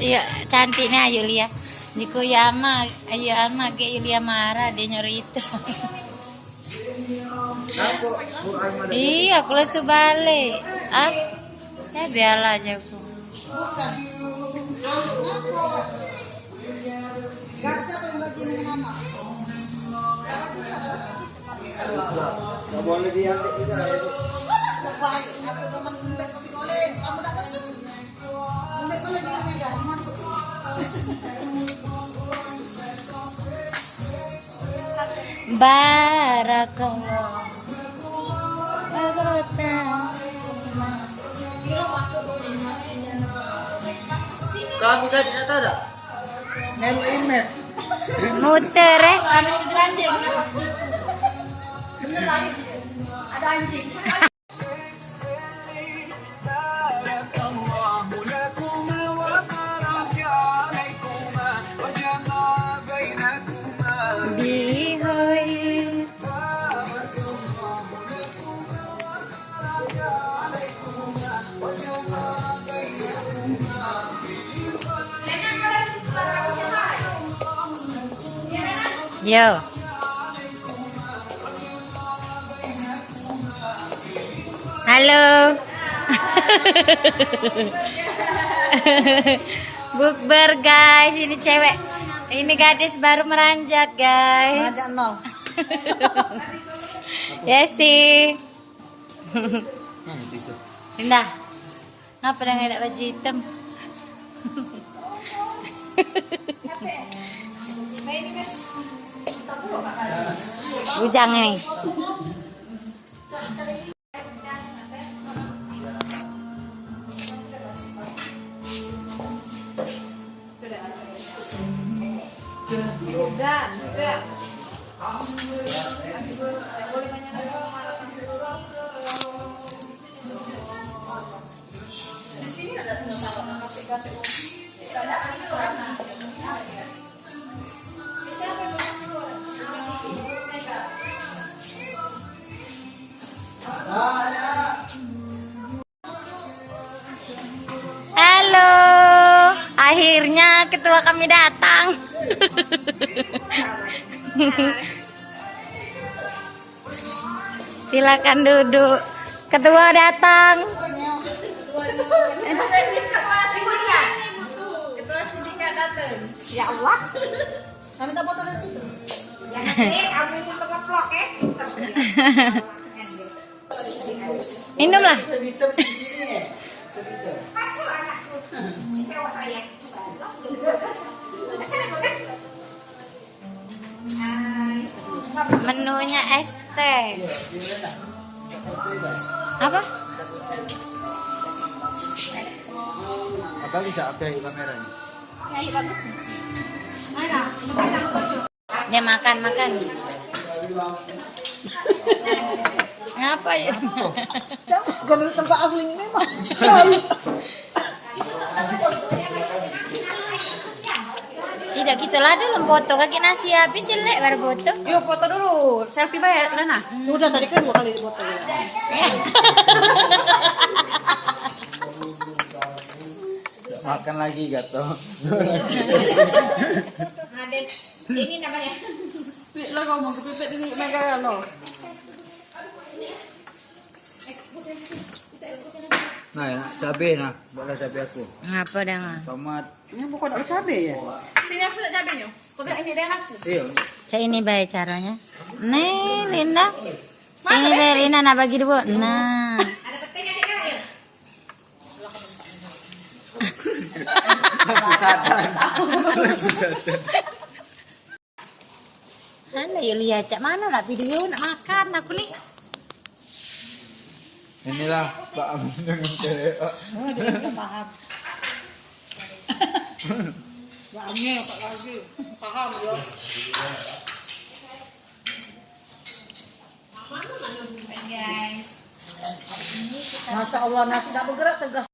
Iya, cantiknya Yulia. Niku Yama, ayo Alma ke Yulia marah dia nyuruh itu. Iya, aku langsung balik. Ah, saya biarlah aja aku. Nggak boleh diambil juga ya. Barakallah. Kamu tadi tidak tahu dah? Nempel Muter Ambil ke anjing. Bener lagi. Ada anjing. bihoir. Yo. Halo. Bukber guys, ini cewek. Ini gadis baru meranjat guys. Ada 0. Yesi. Mana tisu? Indah. Ngapa dah nggak ada baju hitam? Bujang nih. Udah, sudah. Boleh banyak di sini ada Halo. Akhirnya ketua kami datang. Silakan duduk. Ketua datang. Ketua sindikat datang. Ya Allah. Kami tak foto dari situ. Minumlah. Menunya es teh. Apa? Apa bisa upgrade kameranya? Dia makan. Ngapa ya? Kalau tempat aslinya memang. Tidak gitu lah dulu foto kaki nasi habis jelek baru foto. Yuk foto dulu, selfie bayar udah nah. Sudah tadi kan 2 kali dipoto. Makan lagi gato. Ini namanya. Lah kau mau kepipet ini mega lo. Nah, ya, cabai nah, boleh cabai aku. Ngapa dah mah? Tomat. Ini bukan ada cabai ya? Sini aku tak cabainya. Kau tak ini dengan aku. Iya. Cak ini baik caranya. Nih Linda. Ini baik Linda nak bagi dulu. Nah. Ada petenya di kan ya? Langsung sadar. Anda yuk lihat cak mana nak video nak makan aku nih. Inilah Pak Amin dengan cewek. Dia paham. Bahannya apa lagi? Paham ya. Guys. Masya Allah nasi tak bergerak tegas.